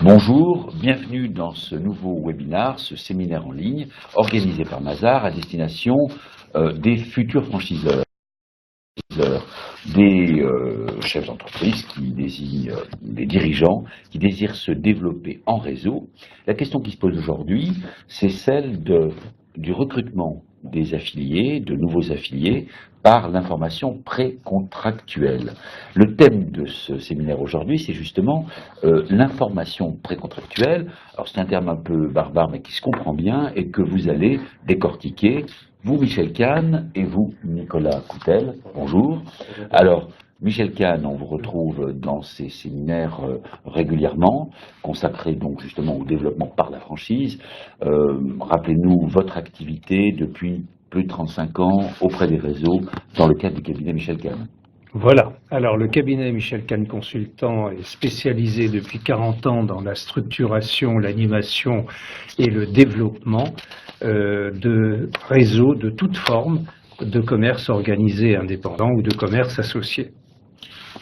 Bonjour, bienvenue dans ce nouveau webinaire, ce séminaire en ligne organisé par Mazars à destination des futurs franchiseurs, des chefs d'entreprise qui désignent des dirigeants qui désirent se développer en réseau. La question qui se pose aujourd'hui, c'est celle du recrutement des affiliés, de nouveaux affiliés, par l'information précontractuelle. Le thème de ce séminaire aujourd'hui, c'est justement l'information précontractuelle. Alors c'est un terme un peu barbare, mais qui se comprend bien et que vous allez décortiquer, vous Michel Kahn et vous Nicolas Coutel. Bonjour. Alors, Michel Kahn, on vous retrouve dans ces séminaires régulièrement, consacrés donc justement au développement par la franchise. Rappelez-nous votre activité depuis plus de 35 ans auprès des réseaux dans le cadre du cabinet Michel Kahn. Voilà. Alors, le cabinet Michel Kahn Consultant est spécialisé depuis 40 ans dans la structuration, l'animation et le développement de réseaux de toute forme de commerce organisé indépendant ou de commerce associé.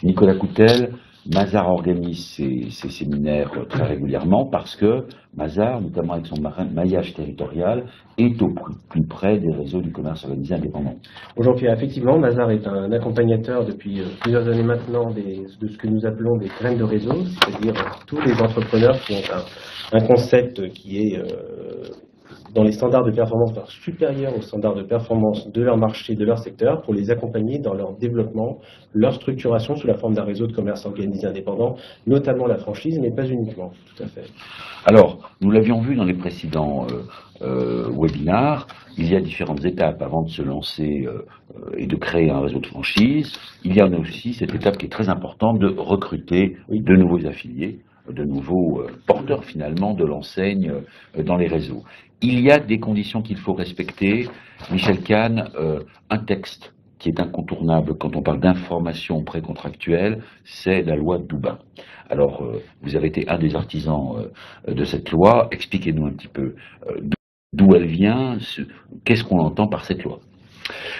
Nicolas Coutel, Mazars organise ces séminaires très régulièrement parce que Mazars, notamment avec son maillage territorial, est au plus près des réseaux du commerce organisé indépendant. Bonjour Pierre, effectivement, Mazars est un accompagnateur depuis plusieurs années maintenant de ce que nous appelons des graines de réseau, c'est-à-dire tous les entrepreneurs qui ont un concept qui est dans les standards de performance supérieurs aux standards de performance de leur marché, de leur secteur, pour les accompagner dans leur développement, leur structuration sous la forme d'un réseau de commerce organisé indépendant, notamment la franchise, mais pas uniquement, tout à fait. Alors, nous l'avions vu dans les précédents webinars, il y a différentes étapes avant de se lancer et de créer un réseau de franchise. Il y a aussi cette étape qui est très importante de recruter de nouveaux affiliés, de nouveaux porteurs finalement de l'enseigne dans les réseaux. Il y a des conditions qu'il faut respecter. Michel Kahn, un texte qui est incontournable quand on parle d'information précontractuelle, c'est la loi Doubin. Alors, vous avez été un des artisans de cette loi. Expliquez-nous un petit peu d'où elle vient, qu'est-ce qu'on entend par cette loi.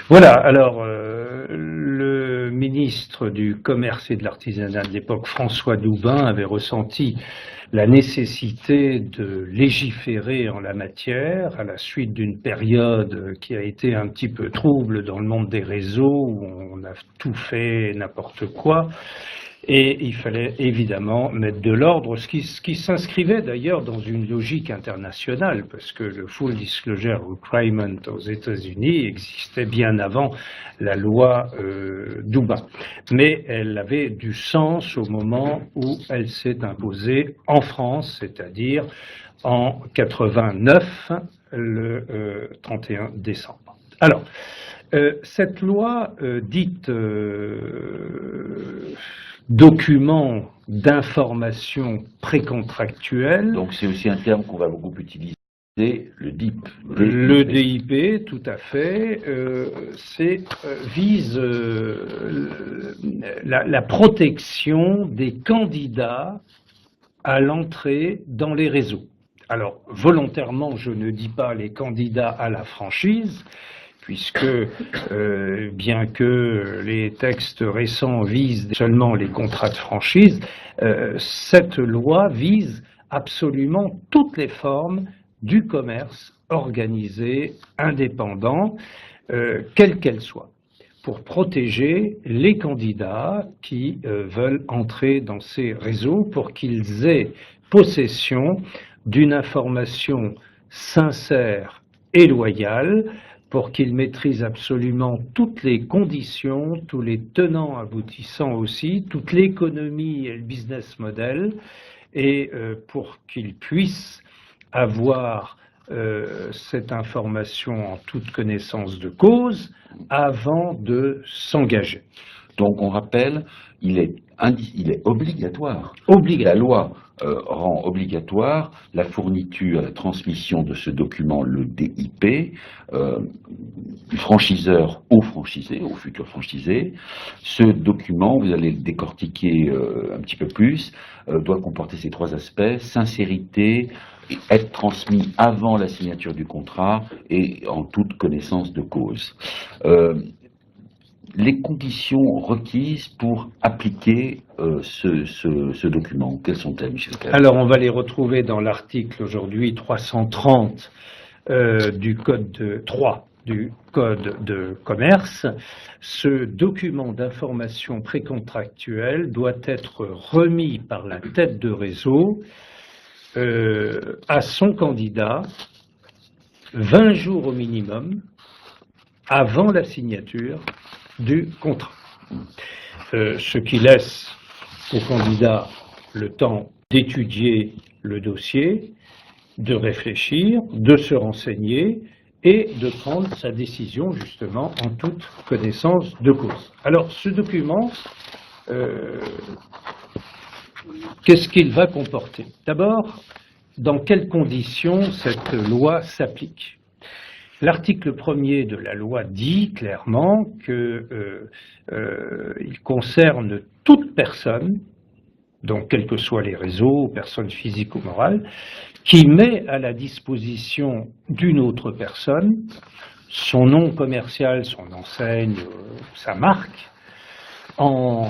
Voilà, alors le ministre du Commerce et de l'Artisanat de l'époque, François Doubin, avait ressenti la nécessité de légiférer en la matière à la suite d'une période qui a été un petit peu trouble dans le monde des réseaux, où on a tout fait n'importe quoi. Et il fallait évidemment mettre de l'ordre, ce qui s'inscrivait d'ailleurs dans une logique internationale, parce que le Full Disclosure Requirement aux États-Unis existait bien avant la loi Doubin. Mais elle avait du sens au moment où elle s'est imposée en France, c'est-à-dire en 89, le 31 décembre. Alors, cette loi dite document d'information précontractuelle. Donc c'est aussi un terme qu'on va beaucoup utiliser, le DIP. Le DIP, tout à fait, vise la protection des candidats à l'entrée dans les réseaux. Alors, volontairement, je ne dis pas les candidats à la franchise, puisque bien que les textes récents visent seulement les contrats de franchise, cette loi vise absolument toutes les formes du commerce organisé indépendant, quelle qu'elle soit, pour protéger les candidats qui veulent entrer dans ces réseaux, pour qu'ils aient possession d'une information sincère et loyale, pour qu'ils maîtrisent absolument toutes les conditions, tous les tenants aboutissants aussi, toute l'économie et le business model, et pour qu'ils puissent avoir cette information en toute connaissance de cause avant de s'engager. Donc on rappelle, il est obligatoire. La loi rend obligatoire la fourniture, la transmission de ce document, le DIP, du franchiseur au franchisé, au futur franchisé. Ce document, vous allez le décortiquer un petit peu plus, doit comporter ces trois aspects: sincérité, et être transmis avant la signature du contrat et en toute connaissance de cause. les conditions requises pour appliquer ce document, quelles sont-elles, Michel Calle? Alors, on va les retrouver dans l'article aujourd'hui 330 du Code 3 du Code de commerce. Ce document d'information précontractuelle doit être remis par la tête de réseau à son candidat 20 jours au minimum avant la signature du contrat. Ce qui laisse au candidat le temps d'étudier le dossier, de réfléchir, de se renseigner et de prendre sa décision justement en toute connaissance de cause. Alors ce document, qu'est-ce qu'il va comporter? D'abord, dans quelles conditions cette loi s'applique? L'article 1er de la loi dit clairement qu'il concerne toute personne, donc quels que soient les réseaux, personnes physiques ou morales, qui met à la disposition d'une autre personne son nom commercial, son enseigne, sa marque, en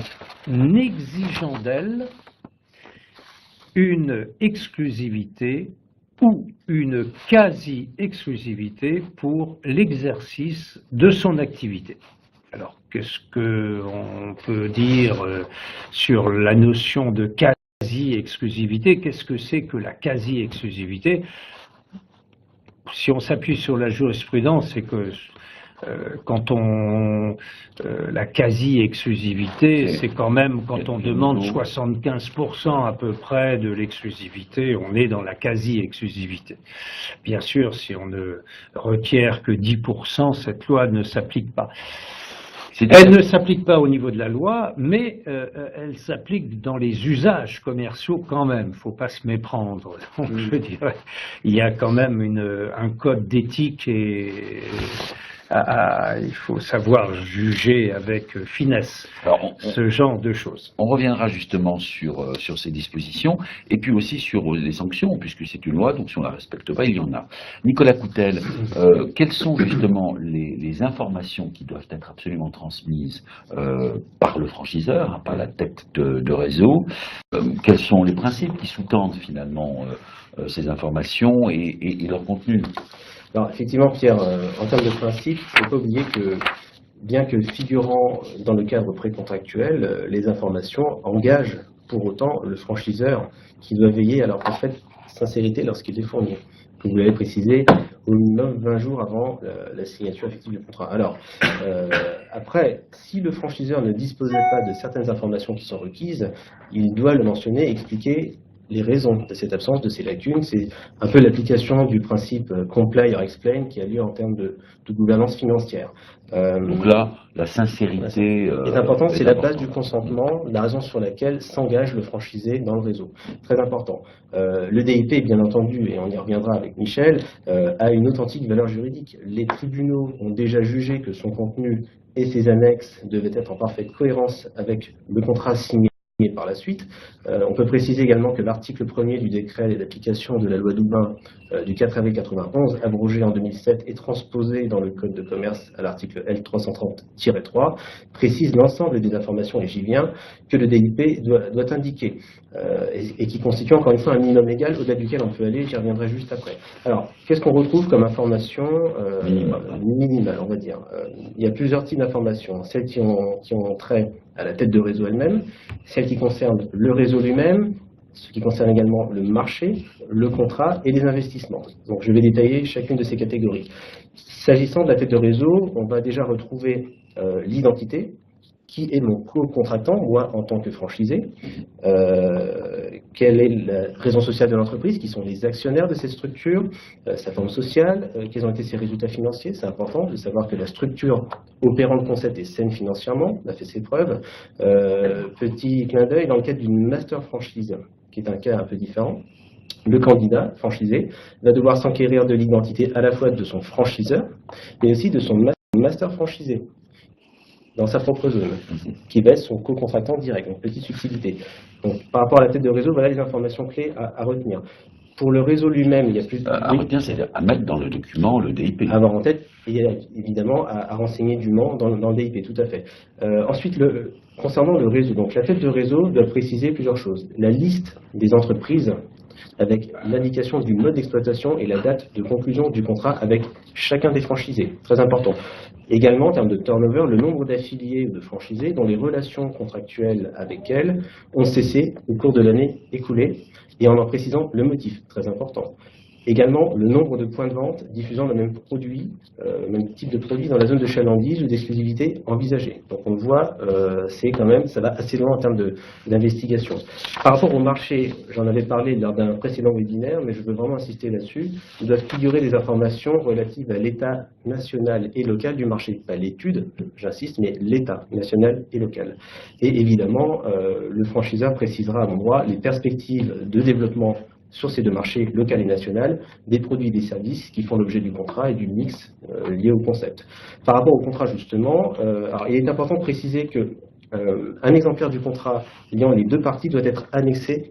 exigeant d'elle une exclusivité ou une quasi-exclusivité pour l'exercice de son activité. Alors, qu'est-ce qu'on peut dire sur la notion de quasi-exclusivité? Qu'est-ce que c'est que la quasi-exclusivité? Si on s'appuie sur la jurisprudence, c'est que quand la quasi-exclusivité, c'est quand même quand on demande 75% à peu près de l'exclusivité, on est dans la quasi-exclusivité. Bien sûr, si on ne requiert que 10%, cette loi ne s'applique pas. Elle ne s'applique pas au niveau de la loi, mais elle s'applique dans les usages commerciaux quand même. Il ne faut pas se méprendre. Donc, je dirais, il y a quand même un code d'éthique et il faut savoir juger avec finesse ce genre de choses. On reviendra justement sur ces dispositions et puis aussi sur les sanctions, puisque c'est une loi, donc si on ne la respecte pas, il y en a. Nicolas Coutel, quelles sont justement les informations qui doivent être absolument transmises par le franchiseur, par la tête de réseau? Quels sont les principes qui sous-tendent finalement ces informations et leur contenu? Alors, effectivement, Pierre, en termes de principe, il ne faut pas oublier que, bien que figurant dans le cadre précontractuel, les informations engagent pour autant le franchiseur qui doit veiller à leur parfaite sincérité lorsqu'il les fournit. Comme vous l'avez précisé, au minimum 20 jours avant la signature effective du contrat. Alors, après, si le franchiseur ne disposait pas de certaines informations qui sont requises, il doit le mentionner et expliquer les raisons de cette absence, de ces lacunes. C'est un peu l'application du principe comply or explain qui a lieu en termes de gouvernance financière. Donc là, la sincérité est importante, c'est la base du consentement, la raison sur laquelle s'engage le franchisé dans le réseau. Très important. Le DIP, bien entendu, et on y reviendra avec Michel, a une authentique valeur juridique. Les tribunaux ont déjà jugé que son contenu et ses annexes devaient être en parfaite cohérence avec le contrat signé par la suite. On peut préciser également que l'article 1er du décret d'application de la loi Doubin du 4 avril 91, abrogé en 2007 et transposé dans le Code de commerce à l'article L330-3, précise l'ensemble des informations, et j'y viens, que le DIP doit indiquer et qui constitue encore une fois un minimum légal au-delà duquel on peut aller, j'y reviendrai juste après. Alors, qu'est-ce qu'on retrouve comme information minimale, on va dire? Il y a plusieurs types d'informations, celles qui ont trait à la tête de réseau elle-même, celles qui concernent le réseau lui-même, ce qui concerne également le marché, le contrat et les investissements. Donc je vais détailler chacune de ces catégories. S'agissant de la tête de réseau, on va déjà retrouver l'identité, qui est mon co-contractant, moi en tant que franchisé, quelle est la raison sociale de l'entreprise, qui sont les actionnaires de cette structure, sa forme sociale, quels ont été ses résultats financiers, c'est important de savoir que la structure opérant le concept est saine financièrement, on a fait ses preuves. Petit clin d'œil, dans le cadre d'une master franchise, qui est un cas un peu différent, le candidat franchisé va devoir s'enquérir de l'identité à la fois de son franchiseur, mais aussi de son master franchisé, dans sa propre zone, qui va être son co-contractant direct, donc petite subtilité. Donc, par rapport à la tête de réseau, voilà les informations clés à retenir. Pour le réseau lui-même, il y a plus de... retenir, c'est-à-dire à mettre dans le document le DIP. Avoir en tête, et évidemment, à renseigner dûment dans le DIP, tout à fait. Ensuite, concernant le réseau, donc la tête de réseau doit préciser plusieurs choses. La liste des entreprises avec l'indication du mode d'exploitation et la date de conclusion du contrat avec chacun des franchisés. Très important. Également, en termes de turnover, le nombre d'affiliés ou de franchisés dont les relations contractuelles avec elles ont cessé au cours de l'année écoulée et en précisant le motif. Très important. Également, le nombre de points de vente diffusant le même produit, même type de produit dans la zone de chalandise ou d'exclusivité envisagée. Donc on le voit, c'est quand même, ça va assez loin en termes d'investigation. Par rapport au marché, j'en avais parlé lors d'un précédent webinaire, mais je veux vraiment insister là-dessus. Il doit figurer des informations relatives à l'état national et local du marché. Pas l'étude, j'insiste, mais l'état national et local. Et évidemment, le franchiseur précisera à mon droit les perspectives de développement sur ces deux marchés, local et national, des produits et des services qui font l'objet du contrat et du mix lié au concept. Par rapport au contrat, justement, alors, il est important de préciser qu'un exemplaire du contrat liant les deux parties doit être annexé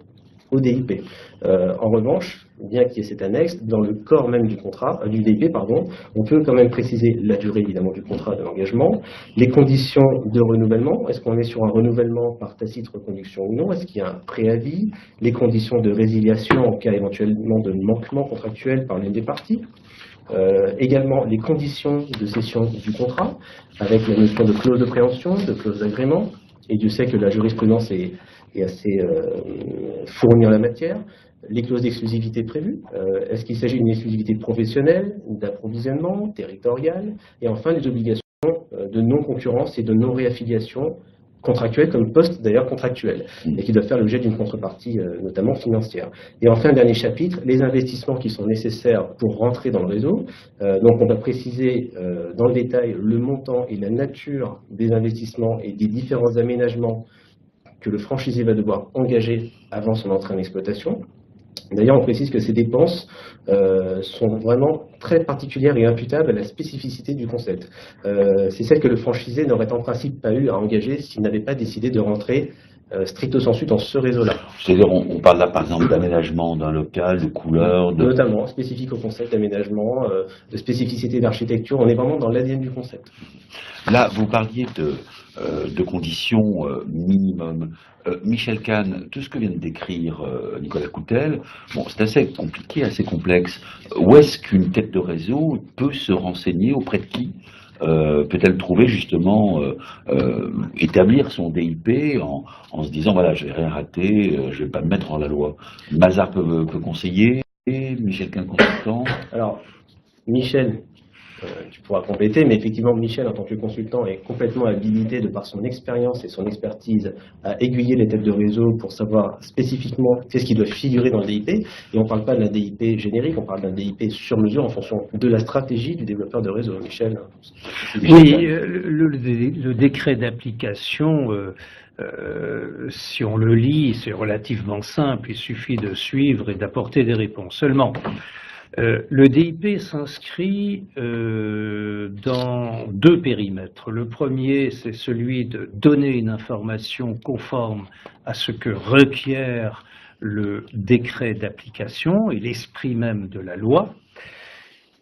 au DIP. En revanche, bien qu'il y ait cette annexe, dans le corps même du contrat, du DIP, pardon, on peut quand même préciser la durée évidemment du contrat de l'engagement, les conditions de renouvellement, est-ce qu'on est sur un renouvellement par tacite reconduction ou non, est-ce qu'il y a un préavis, les conditions de résiliation en cas éventuellement de manquement contractuel par l'une des parties, également les conditions de cession du contrat, avec la notion de clause de préemption, de clause d'agrément, et Dieu sait que la jurisprudence est assez fournie en la matière. Les clauses d'exclusivité prévues, est-ce qu'il s'agit d'une exclusivité professionnelle, d'approvisionnement, territoriale, et enfin les obligations de non-concurrence et de non-réaffiliation contractuelle comme poste d'ailleurs contractuel, et qui doivent faire l'objet d'une contrepartie notamment financière. Et enfin, dernier chapitre, les investissements qui sont nécessaires pour rentrer dans le réseau. Donc on va préciser dans le détail le montant et la nature des investissements et des différents aménagements que le franchisé va devoir engager avant son entrée en exploitation. D'ailleurs, on précise que ces dépenses sont vraiment très particulières et imputables à la spécificité du concept. C'est celle que le franchisé n'aurait en principe pas eu à engager s'il n'avait pas décidé de rentrer stricto sensu dans ce réseau-là. C'est-à-dire, on parle là par exemple d'aménagement d'un local, de couleur, notamment spécifique au concept d'aménagement, de spécificité d'architecture. On est vraiment dans l'ADN du concept. Là, vous parliez de conditions minimum. Michel Kahn, tout ce que vient de décrire Nicolas Coutel, bon, c'est assez compliqué, assez complexe. Où est-ce qu'une tête de réseau peut se renseigner, auprès de qui peut-elle trouver justement, établir son DIP en se disant, voilà, j'ai rien raté, je ne vais pas me mettre en la loi. Mazars peut conseiller, Michel Kahn consultant. Alors, Michel, tu pourras compléter, mais effectivement, Michel, en tant que consultant, est complètement habilité, de par son expérience et son expertise, à aiguiller les têtes de réseau pour savoir spécifiquement qu'est-ce qui doit figurer dans le DIP. Et on ne parle pas d'un DIP générique, on parle d'un DIP sur mesure en fonction de la stratégie du développeur de réseau. Michel. Oui, le décret d'application, si on le lit, c'est relativement simple, il suffit de suivre et d'apporter des réponses. Seulement, le DIP s'inscrit dans deux périmètres. Le premier, c'est celui de donner une information conforme à ce que requiert le décret d'application et l'esprit même de la loi.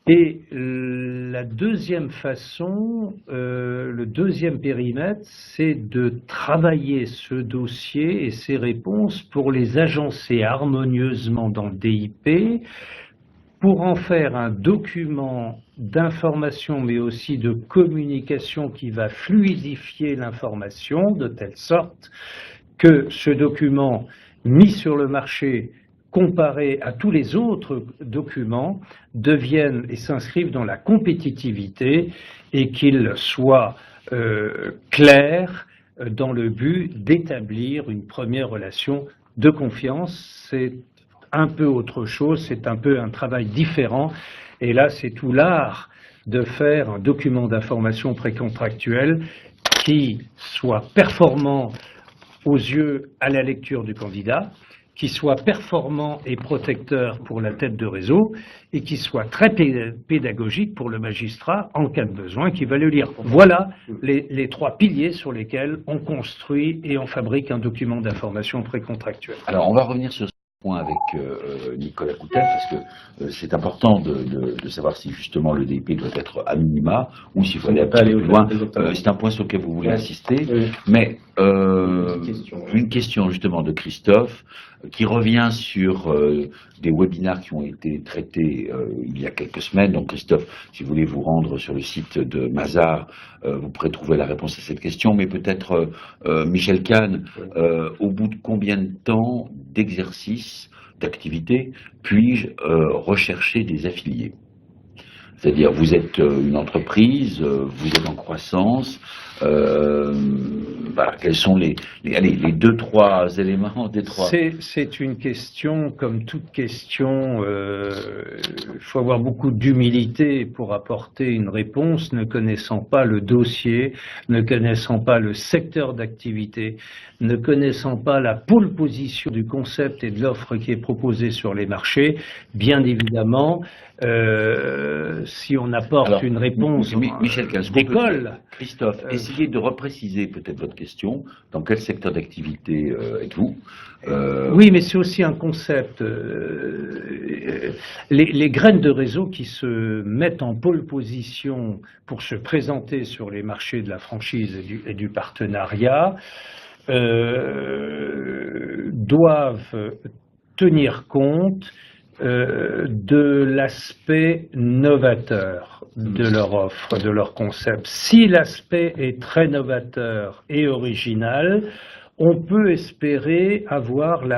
Et la deuxième façon, le deuxième périmètre, c'est de travailler ce dossier et ses réponses pour les agencer harmonieusement dans le DIP, pour en faire un document d'information, mais aussi de communication qui va fluidifier l'information, de telle sorte que ce document mis sur le marché, comparé à tous les autres documents, devienne et s'inscrive dans la compétitivité et qu'il soit clair dans le but d'établir une première relation de confiance. C'est un peu autre chose, c'est un peu un travail différent. Et là, c'est tout l'art de faire un document d'information précontractuel qui soit performant aux yeux, à la lecture du candidat, qui soit performant et protecteur pour la tête de réseau et qui soit très pédagogique pour le magistrat en cas de besoin qui va le lire. Voilà les trois piliers sur lesquels on construit et on fabrique un document d'information précontractuel. Alors, on va revenir sur point avec Nicolas Coutel, parce que c'est important de savoir si justement le DIP doit être à minima ou s'il faut aller un petit peu plus loin. C'est un point sur lequel vous voulez insister, mais une question justement de Christophe qui revient sur des webinaires qui ont été traités il y a quelques semaines. Donc Christophe, si vous voulez vous rendre sur le site de Mazars, vous pourrez trouver la réponse à cette question, mais peut-être Michel Kahn, au bout de combien de temps d'exercice, d'activité, puis-je rechercher des affiliés? C'est-à-dire, vous êtes une entreprise, vous êtes en croissance, voilà, quels sont les 2-3 éléments des 3? C'est une question, comme toute question, il faut avoir beaucoup d'humilité pour apporter une réponse, ne connaissant pas le dossier, ne connaissant pas le secteur d'activité, ne connaissant pas la pole position du concept et de l'offre qui est proposée sur les marchés. Bien évidemment, si on apporte une réponse Michel Kahn, d'école. Christophe, essayez de repréciser peut-être votre question. Dans quel secteur d'activité êtes-vous? Oui, mais c'est aussi un concept. Les graines de réseau qui se mettent en pole position pour se présenter sur les marchés de la franchise et du partenariat doivent tenir compte de l'aspect novateur de leur offre, de leur concept. Si l'aspect est très novateur et original, on peut espérer avoir la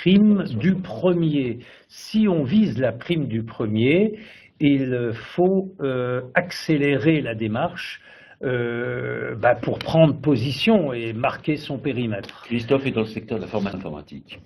prime du premier. Si on vise la prime du premier, il faut accélérer la démarche pour prendre position et marquer son périmètre. Christophe est dans le secteur de la formation informatique.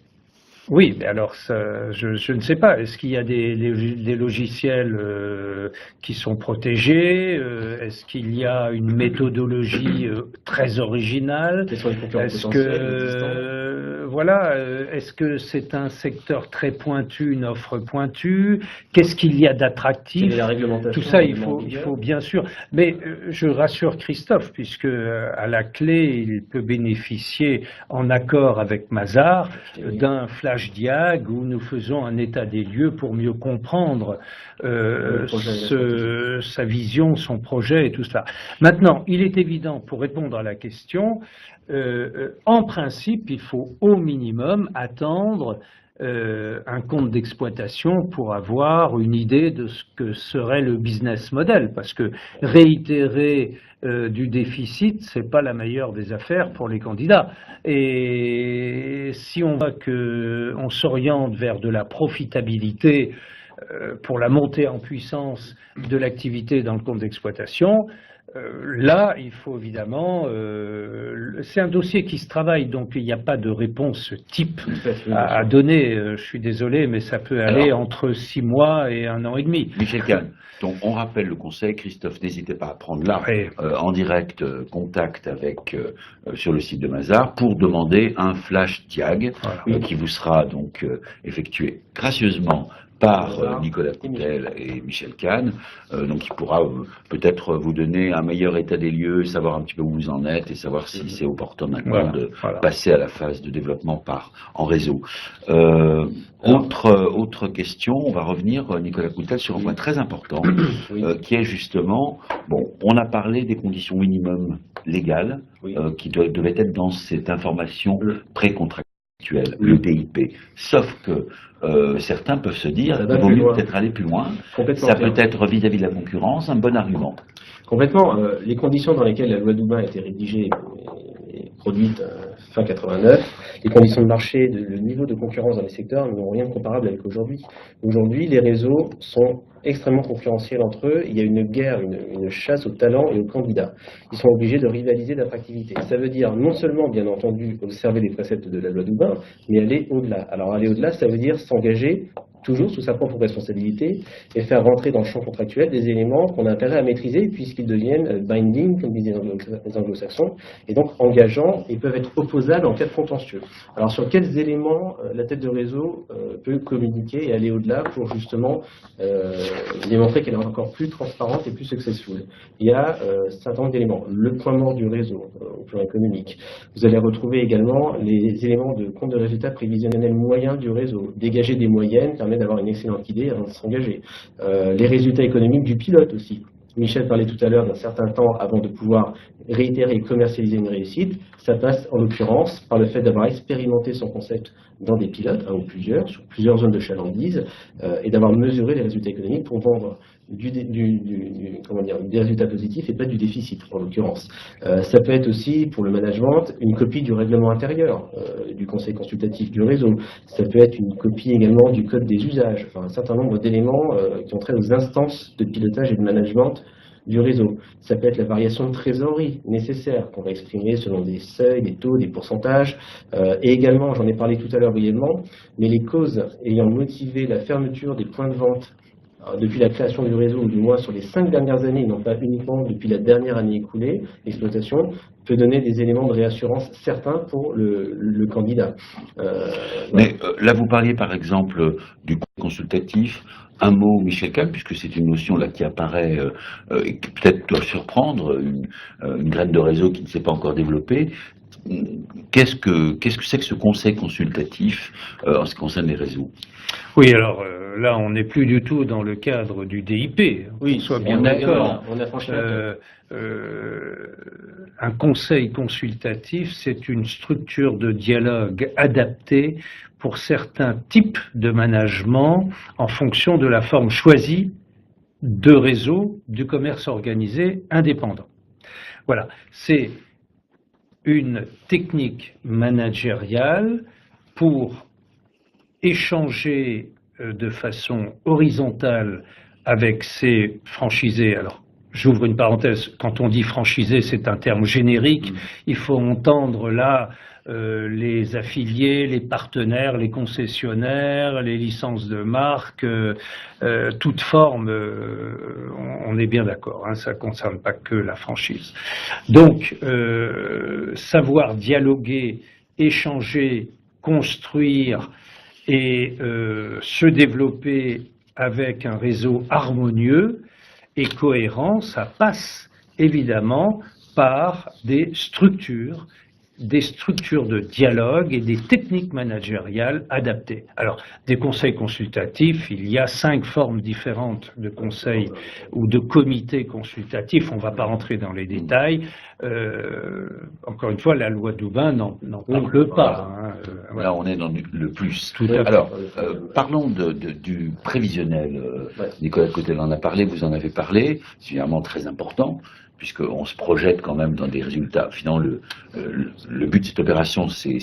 Oui, mais alors ça, je ne sais pas. Est-ce qu'il y a des logiciels qui sont protégés? Est-ce qu'il y a une méthodologie très originale? Est-ce que voilà, est-ce que c'est un secteur très pointu, une offre pointue? Qu'est-ce qu'il y a d'attractif? Tout ça, il faut bien sûr. Mais je rassure Christophe, puisque à la clé, il peut bénéficier, en accord avec Mazars, d'un flash diag où nous faisons un état des lieux pour mieux comprendre sa vision, son projet et tout cela. Maintenant, il est évident, pour répondre à la question, en principe, il faut au minimum attendre un compte d'exploitation pour avoir une idée de ce que serait le business model, parce que réitérer du déficit, c'est pas la meilleure des affaires pour les candidats. Et si on voit qu'on s'oriente vers de la profitabilité pour la montée en puissance de l'activité dans le compte d'exploitation, là, il faut évidemment... c'est un dossier qui se travaille, donc il n'y a pas de réponse type à donner. Je suis désolé, mais ça peut aller entre 6 mois et 1 an et demi. Michel Kahn, donc on rappelle le conseil. Christophe, n'hésitez pas à prendre là, en direct, contact avec sur le site de Mazars pour demander un flash diag qui vous sera donc effectué gracieusement par Nicolas Coutel et Michel Kahn, donc il pourra peut-être vous donner un meilleur état des lieux, savoir un petit peu où vous en êtes et savoir si c'est opportun maintenant de passer à la phase de développement en réseau. Autre question, on va revenir, Nicolas Coutel, sur un point très important, qui est justement, bon, on a parlé des conditions minimum légales qui devaient être dans cette information précontractuelle, le DIP, sauf que certains peuvent se dire qu'il vaut mieux peut-être aller plus loin. Ça peut être vis-à-vis de la concurrence un bon argument. Complètement. Les conditions dans lesquelles la loi Doubin a été rédigée et produite fin 89, les conditions de marché, le niveau de concurrence dans les secteurs n'ont rien de comparable avec aujourd'hui. Aujourd'hui, les réseaux sont extrêmement concurrentiels entre eux. Il y a une guerre, une chasse aux talents et aux candidats. Ils sont obligés de rivaliser d'attractivité. Ça veut dire non seulement, bien entendu, observer les préceptes de la loi Doubin, mais aller au-delà. Alors aller au-delà, ça veut dire s'engager toujours sous sa propre responsabilité, et faire rentrer dans le champ contractuel des éléments qu'on a intérêt à maîtriser puisqu'ils deviennent binding, comme disaient les anglo-saxons, et donc engageants et peuvent être opposables en cas de contentieux. Alors sur quels éléments la tête de réseau peut communiquer et aller au-delà pour justement démontrer qu'elle est encore plus transparente et plus successful? Il y a un certain nombre d'éléments. Le point mort du réseau au plan économique. Vous allez retrouver également les éléments de compte de résultats prévisionnels moyens du réseau. Dégager des moyennes permet d'avoir une excellente idée avant de s'engager. Les résultats économiques du pilote aussi. Michel parlait tout à l'heure d'un certain temps avant de pouvoir réitérer et commercialiser une réussite. Ça passe en l'occurrence par le fait d'avoir expérimenté son concept dans des pilotes, un ou plusieurs, sur plusieurs zones de chalandise, et d'avoir mesuré les résultats économiques pour vendre des résultats positifs et pas du déficit en l'occurrence. Ça peut être aussi pour le management une copie du règlement intérieur du conseil consultatif du réseau. Ça peut être une copie également du code des usages, enfin un certain nombre d'éléments qui ont trait aux instances de pilotage et de management du réseau. Ça peut être la variation de trésorerie nécessaire qu'on va exprimer selon des seuils, des taux, des pourcentages. Et également, j'en ai parlé tout à l'heure brièvement, mais les causes ayant motivé la fermeture des points de vente depuis la création du réseau, ou du moins sur les 5 dernières années, non pas uniquement depuis la dernière année écoulée, l'exploitation peut donner des éléments de réassurance certains pour le candidat. Mais là, vous parliez par exemple du consultatif. Un mot, Michel Kahn, puisque c'est une notion là qui apparaît et qui peut-être doit surprendre une graine de réseau qui ne s'est pas encore développée. Qu'est-ce que c'est que ce conseil consultatif en ce qui concerne les réseaux? Oui, alors là, on n'est plus du tout dans le cadre du DIP. Oui, soit bien d'accord. On a franchi un conseil consultatif, c'est une structure de dialogue adaptée pour certains types de management en fonction de la forme choisie de réseau du commerce organisé indépendant. Voilà, c'est une technique managériale pour échanger de façon horizontale avec ses franchisés. Alors, j'ouvre une parenthèse, quand on dit franchisé, c'est un terme générique. Il faut entendre là les affiliés, les partenaires, les concessionnaires, les licences de marque, toute forme, on est bien d'accord, hein, ça ne concerne pas que la franchise. Donc, savoir dialoguer, échanger, construire et se développer avec un réseau harmonieux et cohérent, ça passe évidemment par des structures de dialogue et des techniques managériales adaptées. Alors, des conseils consultatifs, il y a 5 formes différentes de conseils ou de comités consultatifs, on ne va pas rentrer dans les détails. Encore une fois, la loi Doubin n'en parle pas. Hein, voilà. Là, on est dans le plus. Tout à fait. Alors, parlons du prévisionnel. Nicolas Cotel en a parlé, vous en avez parlé, c'est évidemment très important, puisqu'on se projette quand même dans des résultats. Finalement, le but de cette opération, c'est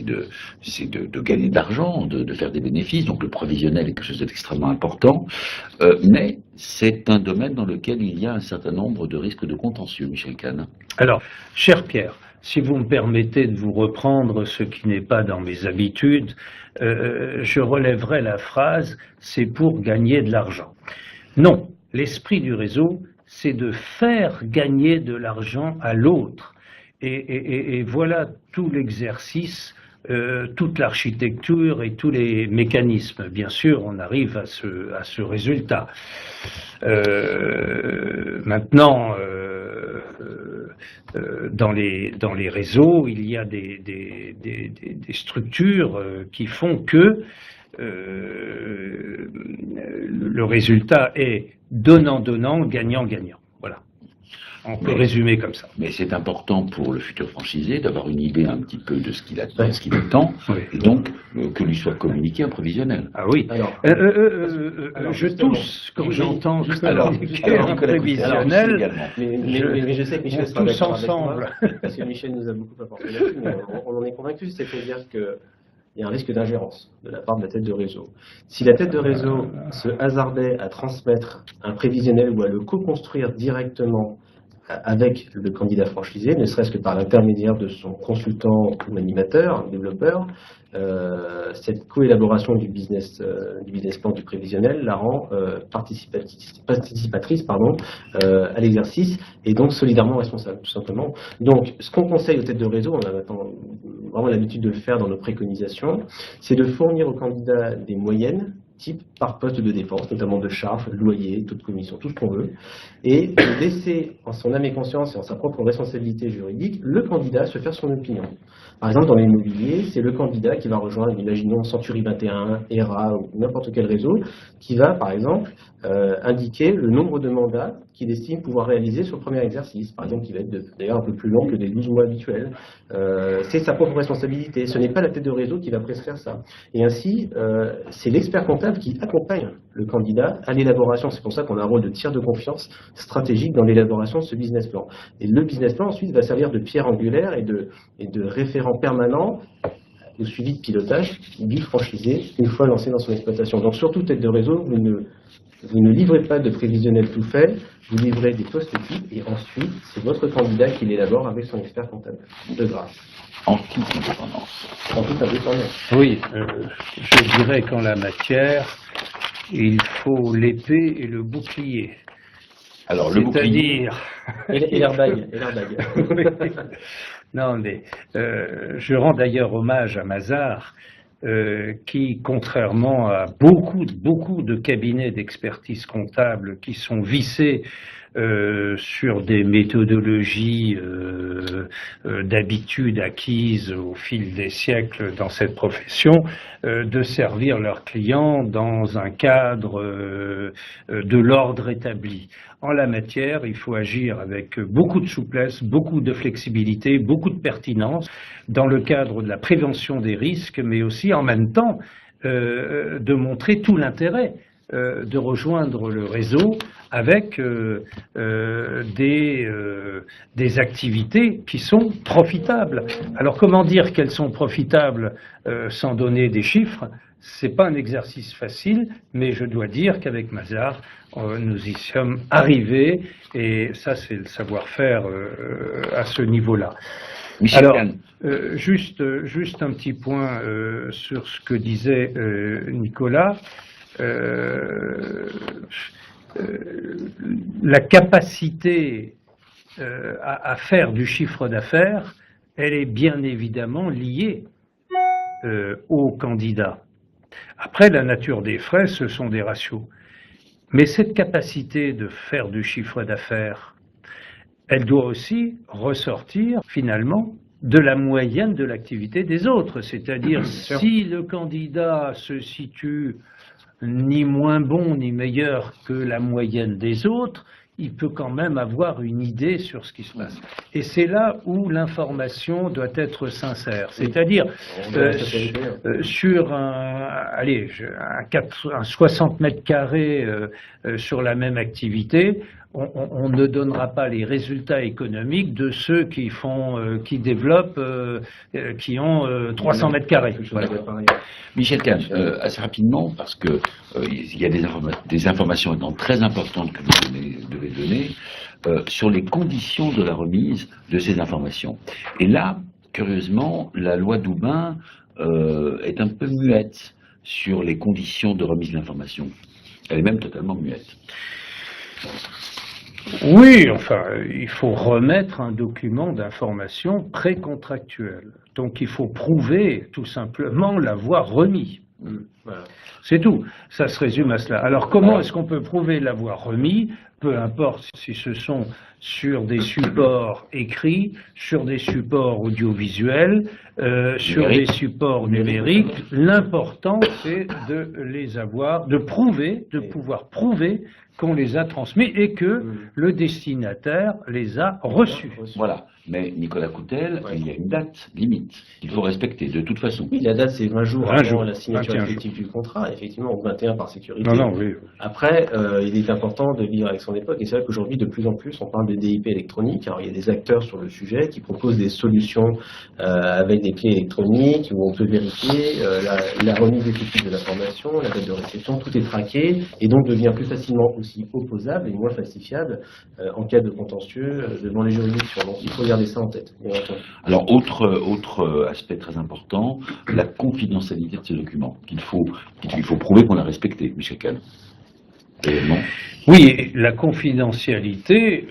de gagner de l'argent, de faire des bénéfices, donc le prévisionnel est quelque chose d'extrêmement important, mais c'est un domaine dans lequel il y a un certain nombre de risques de contentieux, Michel Kahn. Alors, cher Pierre, si vous me permettez de vous reprendre ce qui n'est pas dans mes habitudes, je relèverai la phrase « c'est pour gagner de l'argent ». Non, l'esprit du réseau, c'est de faire gagner de l'argent à l'autre. Et voilà tout l'exercice, toute l'architecture et tous les mécanismes. Bien sûr, on arrive à ce résultat. Maintenant, dans les réseaux, il y a des structures qui font que le résultat est donnant-donnant, gagnant-gagnant. Voilà. On peut résumer comme ça. Mais c'est important pour le futur franchisé d'avoir une idée un petit peu de ce qu'il attend, oui. Et donc que lui soit communiqué un prévisionnel. Ah oui. Alors, je tousse quand j'entends un prévisionnel. Mais je sais que Michel sera tous d'accord avec ensemble. moi, parce que Michel nous a beaucoup apporté là-dessus, mais on en est convaincu, c'est-à-dire que il y a un risque d'ingérence de la part de la tête de réseau. Si la tête de réseau se hasardait à transmettre un prévisionnel ou à le co-construire directement avec le candidat franchisé, ne serait-ce que par l'intermédiaire de son consultant ou animateur, développeur. Cette coélaboration du business plan du prévisionnel la rend participatrice à l'exercice et donc solidairement responsable, tout simplement. Donc, ce qu'on conseille aux têtes de réseau, on a maintenant vraiment l'habitude de le faire dans nos préconisations, c'est de fournir aux candidats des moyennes, type par poste de dépense, notamment de charges, de loyer, taux de commission, tout ce qu'on veut, et de laisser en son âme et conscience et en sa propre responsabilité juridique le candidat se faire son opinion. Par exemple, dans l'immobilier, c'est le candidat qui va rejoindre, imaginons, Century 21, ERA ou n'importe quel réseau, qui va, par exemple, indiquer le nombre de mandats qu'il estime pouvoir réaliser sur le premier exercice. Par exemple, qui va être d'ailleurs un peu plus long que des 12 mois habituels. C'est sa propre responsabilité. Ce n'est pas la tête de réseau qui va prescrire ça. Et ainsi, c'est l'expert comptable qui accompagne le candidat à l'élaboration. C'est pour ça qu'on a un rôle de tiers de confiance stratégique dans l'élaboration de ce business plan. Et le business plan, ensuite, va servir de pierre angulaire et de référent permanent au suivi de pilotage du franchisé une fois lancé dans son exploitation. Donc surtout tête de réseau, vous ne livrez pas de prévisionnel tout fait, vous livrez des postes types et ensuite c'est votre candidat qui l'élabore avec son expert comptable de grâce. En toute indépendance. En toute indépendance. Oui, je dirais qu'en la matière, il faut l'épée et le bouclier. Alors le bouclier. C'est-à-dire... Et l'airbag. Oui. Non, mais je rends d'ailleurs hommage à Mazars, qui, contrairement à beaucoup de cabinets d'expertise comptable qui sont vissés sur des méthodologies d'habitude acquises au fil des siècles dans cette profession, de servir leurs clients dans un cadre de l'ordre établi. En la matière, il faut agir avec beaucoup de souplesse, beaucoup de flexibilité, beaucoup de pertinence dans le cadre de la prévention des risques, mais aussi en même temps de montrer tout l'intérêt de rejoindre le réseau avec des activités qui sont profitables. Alors comment dire qu'elles sont profitables sans donner des chiffres? C'est pas un exercice facile, mais je dois dire qu'avec Mazars, nous y sommes arrivés, et ça c'est le savoir-faire à ce niveau-là. Alors, juste un petit point sur ce que disait Nicolas. La capacité à faire du chiffre d'affaires, elle est bien évidemment liée au candidat. Après, la nature des frais, ce sont des ratios. Mais cette capacité de faire du chiffre d'affaires, elle doit aussi ressortir finalement de la moyenne de l'activité des autres. C'est-à-dire, si le candidat se situe ni moins bon ni meilleur que la moyenne des autres, il peut quand même avoir une idée sur ce qui se passe. Et c'est là où l'information doit être sincère. C'est-à-dire, sur un 60 mètres carrés sur la même activité, on ne donnera pas les résultats économiques de ceux qui développent, qui ont 300 mètres carrés. Voilà. Michel Kahn, assez rapidement, parce que il y a des informations très importantes que vous devez donner sur les conditions de la remise de ces informations. Et là, curieusement, la loi Doubin est un peu muette sur les conditions de remise de l'information. Elle est même totalement muette. Oui, enfin, il faut remettre un document d'information précontractuel. Donc il faut prouver tout simplement l'avoir remis. Voilà. C'est tout. Ça se résume à cela. Alors comment est-ce qu'on peut prouver l'avoir remis? Peu importe si ce sont sur des supports écrits, sur des supports audiovisuels, sur des supports numériques. L'important, c'est de les avoir, de pouvoir prouver qu'on les a transmis et que le destinataire les a reçus. Voilà. Mais Nicolas Coutel, il y a une date limite qu'il faut respecter de toute façon. Oui, la date c'est 20 jours avant la signature effective du contrat, effectivement, 21 par sécurité. Non, oui. Après, il est important de lire avec son époque. Et c'est vrai qu'aujourd'hui, de plus en plus, on parle de DIP électronique. Alors, il y a des acteurs sur le sujet qui proposent des solutions avec des clés électroniques où on peut vérifier la remise effective de l'information, la date de réception, tout est traqué et donc devient plus facilement aussi opposable et moins falsifiable en cas de contentieux devant les juridictions. Donc, il faut garder ça en tête. Alors, autre aspect très important, la confidentialité de ces documents, qu'il faut prouver qu'on l'a respecté, Michel Kahn. Oui, la confidentialité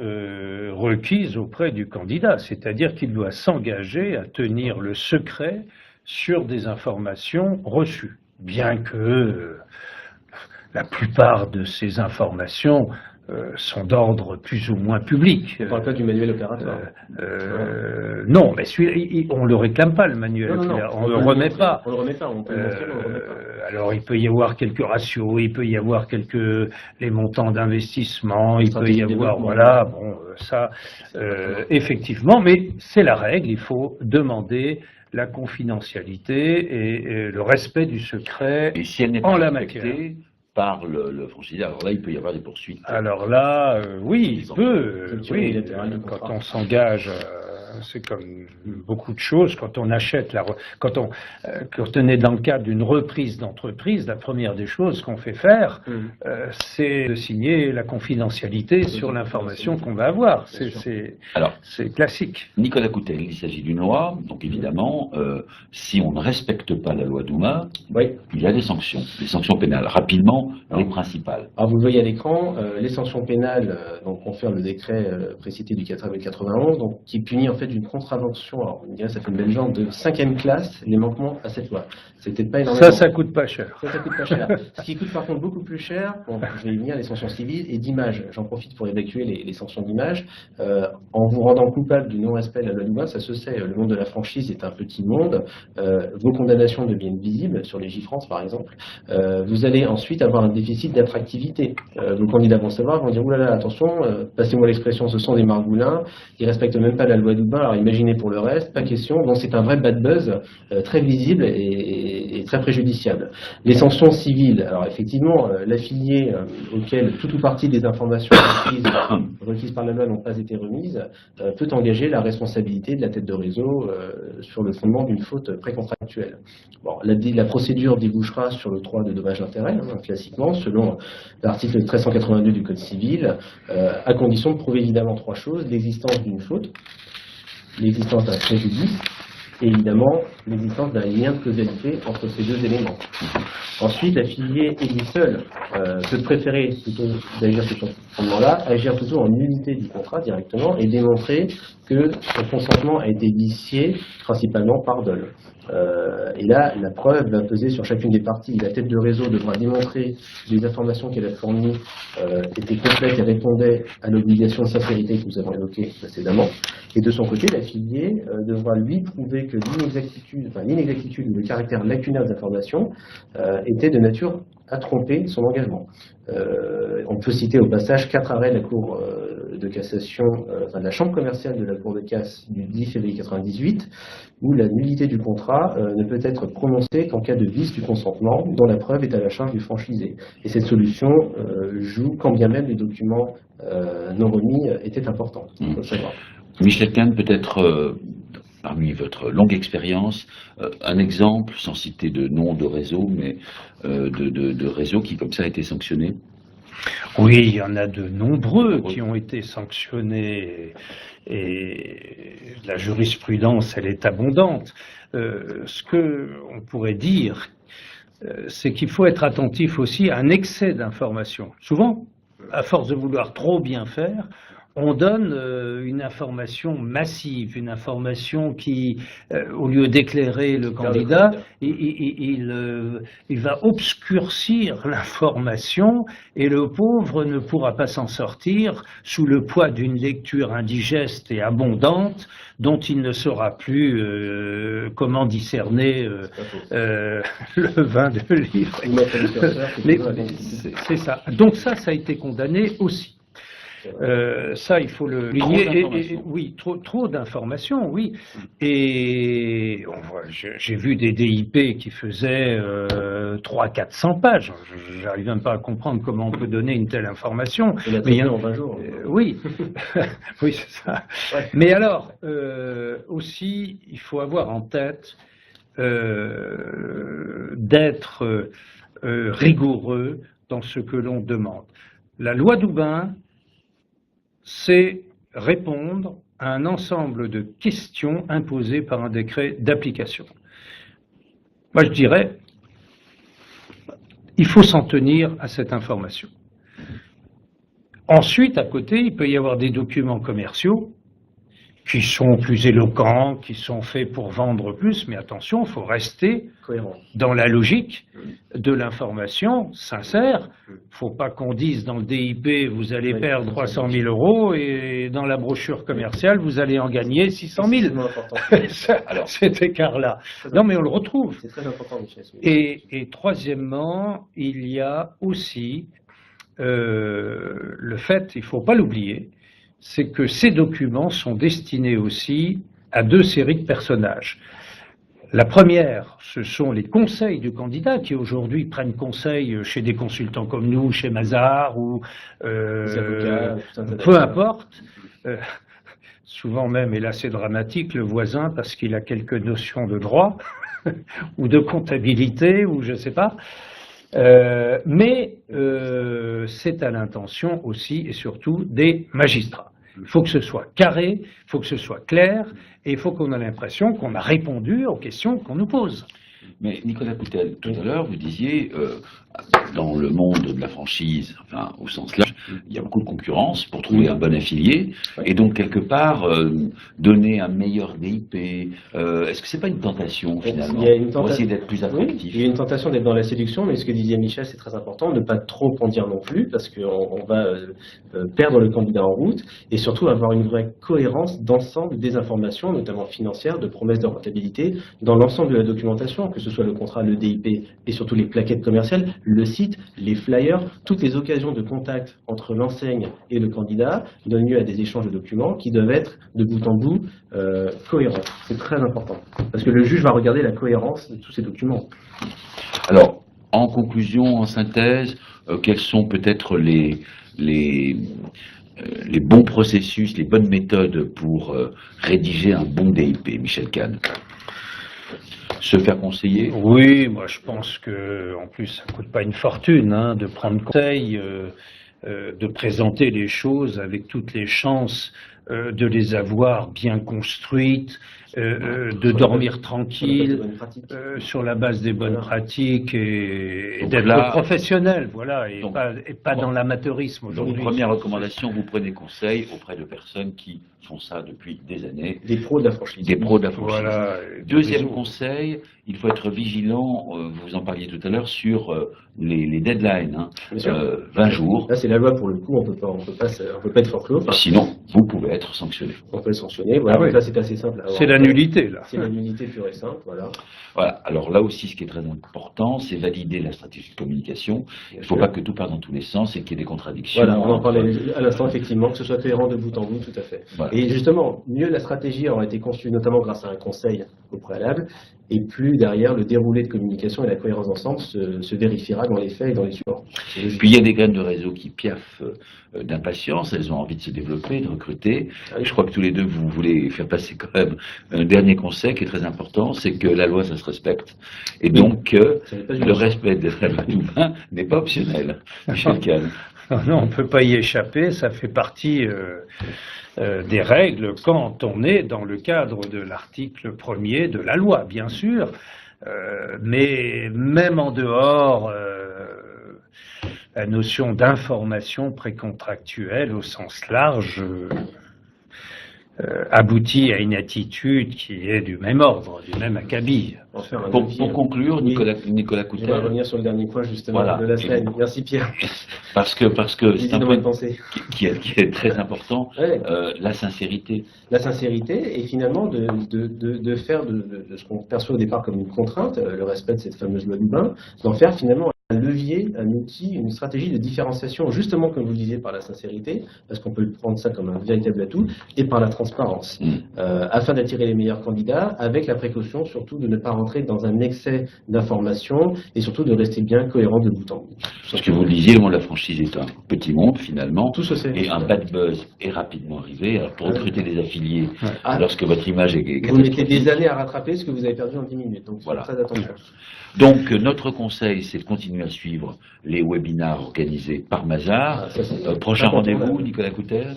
requise auprès du candidat, c'est-à-dire qu'il doit s'engager à tenir le secret sur des informations reçues, bien que la plupart de ces informations sont d'ordre plus ou moins public. On ne parle pas du manuel opératoire. Non, mais on ne le réclame pas, le manuel opératoire. On ne le remet pas. On ne le remet pas, on peut le montrer, mais on ne le remet pas. Alors, il peut y avoir quelques ratios, il peut y avoir les montants d'investissement, il peut y avoir, voilà, bon, ça, effectivement, mais c'est la règle, il faut demander la confidentialité et le respect du secret et si elle n'est en pas la matière par le franchisé, alors là, il peut y avoir des poursuites. Alors là, oui, il peut. Oui, quand on s'engage, c'est comme beaucoup de choses. Quand on achète, quand on est dans le cadre d'une reprise d'entreprise, la première des choses qu'on fait faire, c'est de signer la confidentialité sur l'information qu'on va avoir. C'est classique. Nicolas Coutel, il s'agit d'une loi, donc évidemment, si on ne respecte pas la loi Douma, il y a des sanctions pénales. Rapidement, les principales. Alors vous le voyez à l'écran, les sanctions pénales, donc confère le décret précité du 4 avril 91, donc qui punit en fait d'une contravention, alors on dirait ça fait une belle jambe, de 5e classe, les manquements à cette loi. C'est peut-être pas énormément. Ça coûte pas cher. Ça coûte pas cher. Ce qui coûte par contre beaucoup plus cher, bon, je vais y venir, les sanctions civiles et d'image. J'en profite pour évacuer les sanctions d'image. En vous rendant coupable du non-respect de la loi Douma, ça se sait, le monde de la franchise est un petit monde, vos condamnations deviennent visibles, sur les J-France par exemple, vous allez ensuite avoir un déficit d'attractivité. Vos candidats vont savoir, vont dire, oulala, attention, passez-moi l'expression, ce sont des margoulins, ils respectent même pas la loi Douma, alors imaginez pour le reste, pas question, donc c'est un vrai bad buzz très visible et très préjudiciable. Les sanctions civiles, alors effectivement, l'affilié auquel tout ou partie des informations requises par la loi n'ont pas été remises, peut engager la responsabilité de la tête de réseau sur le fondement d'une faute précontractuelle. Bon, la procédure débouchera sur le droit de dommages d'intérêt, classiquement, selon l'article 1382 du Code civil, à condition de prouver évidemment 3 choses: l'existence d'une faute, l'existence d'un préjudice, et évidemment l'existence d'un lien de causalité entre ces 2 éléments. Ensuite, l'affilié et lui seul peut préférer, plutôt d'agir sur ce fondement-là, agir plutôt en nullité du contrat directement et démontrer que son consentement a été vicié principalement par dol. Et là, la preuve va peser sur chacune des parties. La tête de réseau devra démontrer que les informations qu'elle a fournies étaient complètes et répondaient à l'obligation de sincérité que nous avons évoquée précédemment. Et de son côté, l'affilié devra lui prouver que l'inexactitude ou le caractère lacunaire des informations était de nature à tromper son engagement. On peut citer au passage 4 arrêts de la Cour de cassation, de la Chambre commerciale de la Cour de casse du 10 février 1998, où la nullité du contrat ne peut être prononcée qu'en cas de vice du consentement, dont la preuve est à la charge du franchisé. Et cette solution joue quand bien même les documents non remis étaient importants. Il faut le savoir. Michel Kahn, peut-être, parmi votre longue expérience, un exemple, sans citer de nom de réseau, mais de réseau qui, comme ça, a été sanctionné? Oui, il y en a de nombreux qui ont été sanctionnés, et la jurisprudence, elle est abondante. Ce qu'on pourrait dire, c'est qu'il faut être attentif aussi à un excès d'information. Souvent, à force de vouloir trop bien faire, on donne une information massive, une information qui, au lieu d'éclairer le candidat, il va obscurcir l'information et le pauvre ne pourra pas s'en sortir sous le poids d'une lecture indigeste et abondante dont il ne saura plus comment discerner le vin de l'ivre. C'est ça. Donc ça a été condamné aussi. Ça, il faut le lier. Oui, trop d'informations, oui. Et j'ai vu des DIP qui faisaient 300-400 pages. J'arrive même pas à comprendre comment on peut donner une telle information. Mais il y en a en 20 jours. Oui, oui, c'est ça. Ouais. Mais alors, aussi, il faut avoir en tête d'être rigoureux dans ce que l'on demande. La loi Doubin, c'est répondre à un ensemble de questions imposées par un décret d'application. Moi, je dirais, il faut s'en tenir à cette information. Ensuite, à côté, il peut y avoir des documents commerciaux qui sont plus éloquents, qui sont faits pour vendre plus, mais attention, il faut rester cohérent dans la logique de l'information sincère. Il ne faut pas qu'on dise dans le DIP, vous allez perdre 300 000 euros, et dans la brochure commerciale, vous allez en gagner 600 000. Alors, cet écart-là. Non, mais on le retrouve. C'est très important, Michel. Et troisièmement, il y a aussi le fait, il ne faut pas l'oublier, c'est que ces documents sont destinés aussi à deux séries de personnages. La première, ce sont les conseils du candidat qui aujourd'hui prennent conseil chez des consultants comme nous, chez Mazars ou peu importe. Souvent même, et là c'est dramatique, le voisin parce qu'il a quelques notions de droit ou de comptabilité ou je ne sais pas. Mais c'est à l'intention aussi et surtout des magistrats. Il faut que ce soit carré, il faut que ce soit clair, et il faut qu'on ait l'impression qu'on a répondu aux questions qu'on nous pose. Mais Nicolas Coutel, tout à l'heure, vous disiez, dans le monde de la franchise, enfin, au sens large, il y a beaucoup de concurrence pour trouver un bon affilié, et donc, quelque part, donner un meilleur DIP, est-ce que c'est pas une tentation, finalement, pour essayer d'être plus attractif? Oui, il y a une tentation d'être dans la séduction, mais ce que disait Michel, c'est très important, ne pas trop en dire non plus, parce qu'on va perdre le candidat en route, et surtout avoir une vraie cohérence d'ensemble des informations, notamment financières, de promesses de rentabilité, dans l'ensemble de la documentation, que ce soit le contrat, le DIP, et surtout les plaquettes commerciales, le site, les flyers, toutes les occasions de contact entre l'enseigne et le candidat donnent lieu à des échanges de documents qui doivent être de bout en bout cohérents. C'est très important, parce que le juge va regarder la cohérence de tous ces documents. Alors, en conclusion, en synthèse, quels sont peut-être les bons processus, les bonnes méthodes pour rédiger un bon DIP, Michel Kahn? Se faire conseiller? Oui, moi je pense que, en plus, ça ne coûte pas une fortune hein, de prendre conseil, de présenter les choses avec toutes les chances de les avoir bien construites, de dormir tranquille, sur la base des bonnes pratiques et d'être professionnel, voilà, et pas dans l'amateurisme aujourd'hui. Donc, première recommandation, vous prenez conseil auprès de personnes qui font ça depuis des années. Des pros de la franchise. Des pros de la franchise. Voilà. Deuxième conseil, il faut être vigilant, vous en parliez tout à l'heure, sur les deadlines, hein, 20 jours. Là, c'est la loi pour le coup, on peut pas être forclos. Sinon, vous pouvez être sanctionné. On peut le sanctionner, voilà. Donc là, c'est assez simple. C'est la nullité, là. C'est la nullité pure et simple, voilà. Voilà. Alors là aussi, ce qui est très important, c'est valider la stratégie de communication. Il ne faut pas que tout parte dans tous les sens et qu'il y ait des contradictions. Voilà, on en parlait à l'instant, effectivement, que ce soit cohérent de bout en bout, tout à fait. Voilà. Et justement, mieux la stratégie aura été conçue, notamment grâce à un conseil au préalable, et plus derrière le déroulé de communication et la cohérence d'ensemble se vérifiera dans les faits et dans les supports. Puis il y a des graines de réseau qui piaffent d'impatience, elles ont envie de se développer, de recruter. Et je crois que tous les deux, vous voulez faire passer quand même un dernier conseil qui est très important, c'est que la loi, ça se respecte. Et donc, le respect de la loi Doubin n'est pas optionnel. Michel Kahn. Non, on ne peut pas y échapper, ça fait partie des règles quand on est dans le cadre de l'article 1er de la loi, bien sûr, mais même en dehors, la notion d'information précontractuelle au sens large aboutit à une attitude qui est du même ordre, du même acabit. Pour conclure, Nicolas Coutel. Je vais revenir sur le dernier point justement de la semaine. Merci Pierre. Parce que c'est un point qui est très important, la sincérité. La sincérité et finalement de faire de ce qu'on perçoit au départ comme une contrainte, le respect de cette fameuse loi Doubin, d'en faire finalement un levier, un outil, une stratégie de différenciation, justement comme vous le disiez, par la sincérité, parce qu'on peut prendre ça comme un véritable atout, et par la transparence, afin d'attirer les meilleurs candidats, avec la précaution surtout de ne pas rentrer dans un excès d'informations, et surtout de rester bien cohérent de bout en bout. Parce que vous le disiez, le monde de la franchise est un petit monde finalement, Tout se sait. et un bad buzz est rapidement arrivé. Alors, pour recruter des affiliés, Ah. lorsque votre image est Vous mettez catastrophique, des années à rattraper ce que vous avez perdu en 10 minutes, donc Voilà. ça d'attention. donc notre conseil, c'est de continuer à suivre les webinars organisés par Mazars. Ah, ça, c'est Prochain incontournable. rendez-vous, Nicolas Coutel?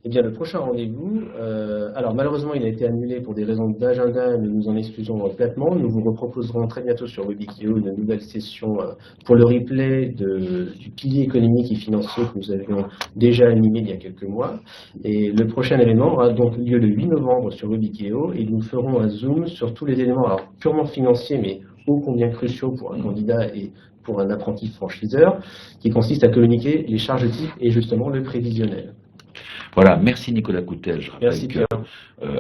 Eh bien, le prochain rendez-vous, alors malheureusement, il a été annulé pour des raisons d'agenda, mais nous en excusons platement. Nous vous reproposerons très bientôt sur Webikio une nouvelle session pour le replay du pilier économique et financier que nous avions déjà animé il y a quelques mois. Et le prochain événement aura donc lieu le 8 novembre sur Webikio et nous ferons un zoom sur tous les éléments, alors purement financiers, mais ô combien cruciaux pour un candidat et pour un apprenti franchiseur, qui consiste à communiquer les charges types et justement le prévisionnel. Voilà, merci Nicolas Coutel. Je rappelle Merci Pierre.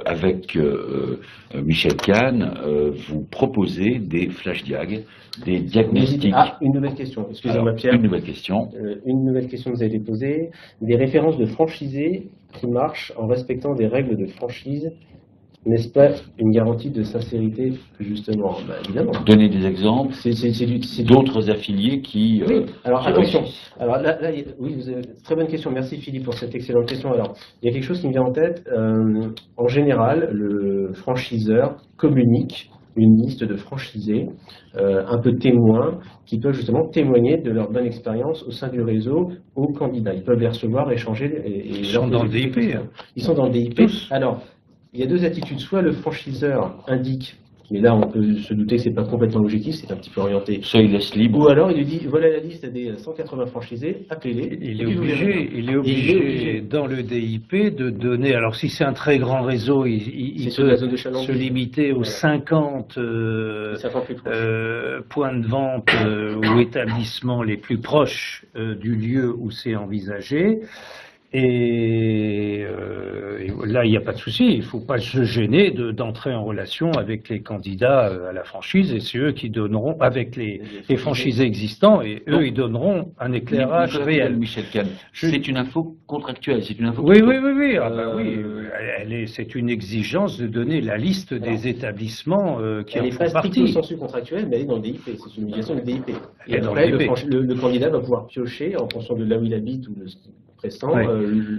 avec Michel Kahn, vous proposez des flash diag, des diagnostics. Ah, une nouvelle question, excusez-moi Alors, Pierre. une nouvelle question. Une nouvelle question nous a été posée. Des références de franchisés qui marchent en respectant des règles de franchise, n'est-ce pas une garantie de sincérité, justement? Évidemment. Donnez des exemples C'est d'autres affiliés qui... Oui, alors qui attention. réussissent. Alors là, oui, vous avez très bonne question. Merci Philippe pour cette excellente question. Alors, il y a quelque chose qui me vient en tête. En général, le franchiseur communique une liste de franchisés, un peu témoins, qui peuvent justement témoigner de leur bonne expérience au sein du réseau aux candidats. Ils peuvent les recevoir, échanger. Ils sont dans le DIP. Ils sont dans le DIP. Tous. Alors, il y a deux attitudes. Soit le franchiseur indique, mais là on peut se douter que ce n'est pas complètement objectif, c'est un petit peu orienté. Ça, il laisse libre. Ou alors il lui dit, voilà la liste des 180 franchisés, appelez-les. Il et est puis vous les verrez. obligé, il est obligé dans le DIP de donner. Alors si c'est un très grand réseau, il C'est sur la peut zone de Challenge. se limiter aux Voilà. 50 Ça fait plus proche. points de vente ou établissements les plus proches du lieu où c'est envisagé. Et là, il n'y a pas de souci, il ne faut pas se gêner d'entrer en relation avec les candidats à la franchise, et c'est eux qui donneront, avec les franchisés existants, et eux, ils donneront un éclairage Nicolas réel. Coutel, Michel Kahn, c'est une info contractuelle, c'est une info... Oui, oui, oui, oui. Ah bah oui. C'est une exigence de donner la liste des établissements qui Elle en n'est font pas stricto partie. sensu contractuelle, mais elle est dans le DIP, c'est une obligation du DIP. Elle Et est dans après, le DIP. le candidat va pouvoir piocher, en fonction de là où il habite ou de ce qui est pressant, Oui.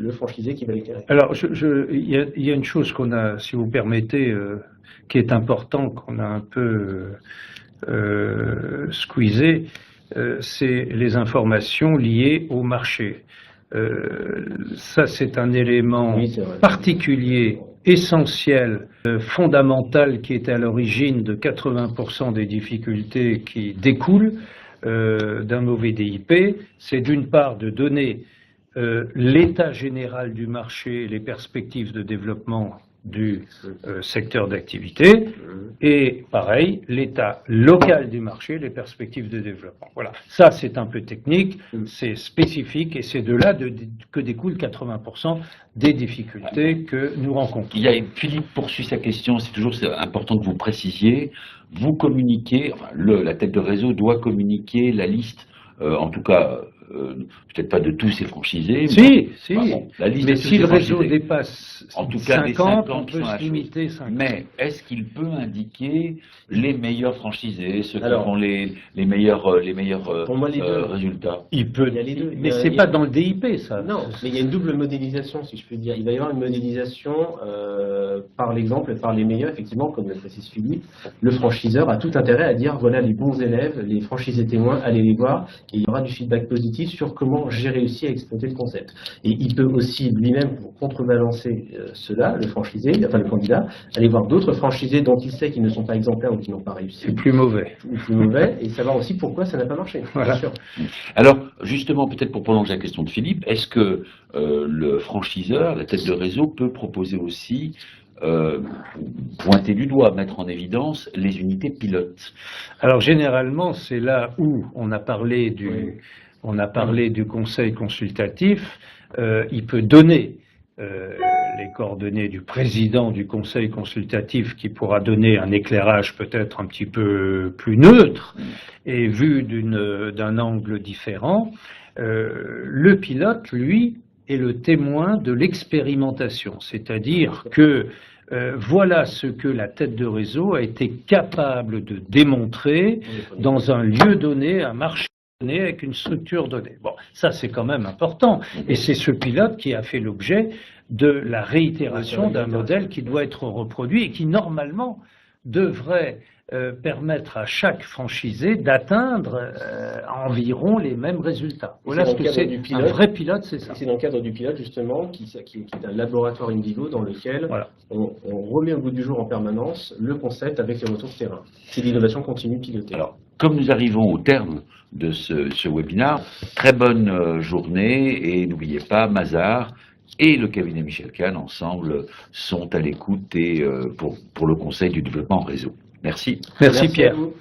le franchisé qui va l'éclairer. Alors, il y a une chose qu'on a, si vous permettez, qui est important, qu'on a un peu squeezé, c'est les informations liées au marché. Ça, c'est un élément Oui, c'est vrai. particulier, essentiel, fondamental, qui est à l'origine de 80% des difficultés qui découlent d'un mauvais DIP. C'est d'une part de donner l'état général du marché, les perspectives de développement du secteur d'activité, et pareil, l'état local du marché, les perspectives de développement. Voilà, ça c'est un peu technique, c'est spécifique, et c'est de là que découlent 80% des difficultés que nous rencontrons. Philippe poursuit sa question, c'est toujours important que vous précisiez, vous communiquez, enfin, la tête de réseau doit communiquer la liste, en tout cas, peut-être pas de tous ces franchisés. Si, si. Bon, la liste Mais de si tous le ces réseau franchisés. dépasse En tout cas, les 50, on 50 peut sont la se chose. limiter 50. Mais est-ce qu'il peut indiquer les meilleurs franchisés, ceux qui Alors, font les meilleurs pour moi, les deux. résultats? Il peut, Il y a les deux. mais c'est pas dans le DIP, ça. Non, mais il y a une double modélisation, si je peux dire. Il va y avoir une modélisation par l'exemple, par les meilleurs, effectivement, comme le précise Philippe. Le franchiseur a tout intérêt à dire, voilà les bons élèves, les franchisés témoins, allez les voir, et il y aura du feedback positif sur comment j'ai réussi à exploiter le concept. Et il peut aussi lui-même, pour contrebalancer cela, le franchisé, enfin le candidat, aller voir d'autres franchisés dont il sait qu'ils ne sont pas exemplaires ou qui n'ont pas réussi, C'est plus mauvais. ou plus mauvais, et savoir aussi pourquoi ça n'a pas marché. Voilà. Bien sûr. Alors, justement, peut-être pour prolonger la question de Philippe, est-ce que le franchiseur, la tête de réseau, peut proposer aussi, pointer du doigt, mettre en évidence les unités pilotes? Alors généralement, c'est là où on a parlé du conseil consultatif. Il peut donner les coordonnées du président du conseil consultatif qui pourra donner un éclairage peut-être un petit peu plus neutre et vu d'un angle différent. Le pilote, lui, est le témoin de l'expérimentation, c'est-à-dire que voilà ce que la tête de réseau a été capable de démontrer dans un lieu donné, un marché donné, avec une structure donnée. Bon, ça c'est quand même important, et c'est ce pilote qui a fait l'objet de la réitération d'un modèle qui doit être reproduit et qui normalement devrait permettre à chaque franchisé d'atteindre environ les mêmes résultats. Voilà ce que c'est un vrai pilote, c'est ça. C'est dans le cadre du pilote justement qui est un laboratoire indigo dans lequel on remet au bout du jour en permanence le concept avec les retours terrain. C'est l'innovation continue pilotée. Alors, comme nous arrivons au terme de ce webinaire, très bonne journée et n'oubliez pas, Mazars et le cabinet Michel Kahn ensemble sont à l'écoute et pour le conseil du développement en réseau. Merci. Merci Pierre. À vous.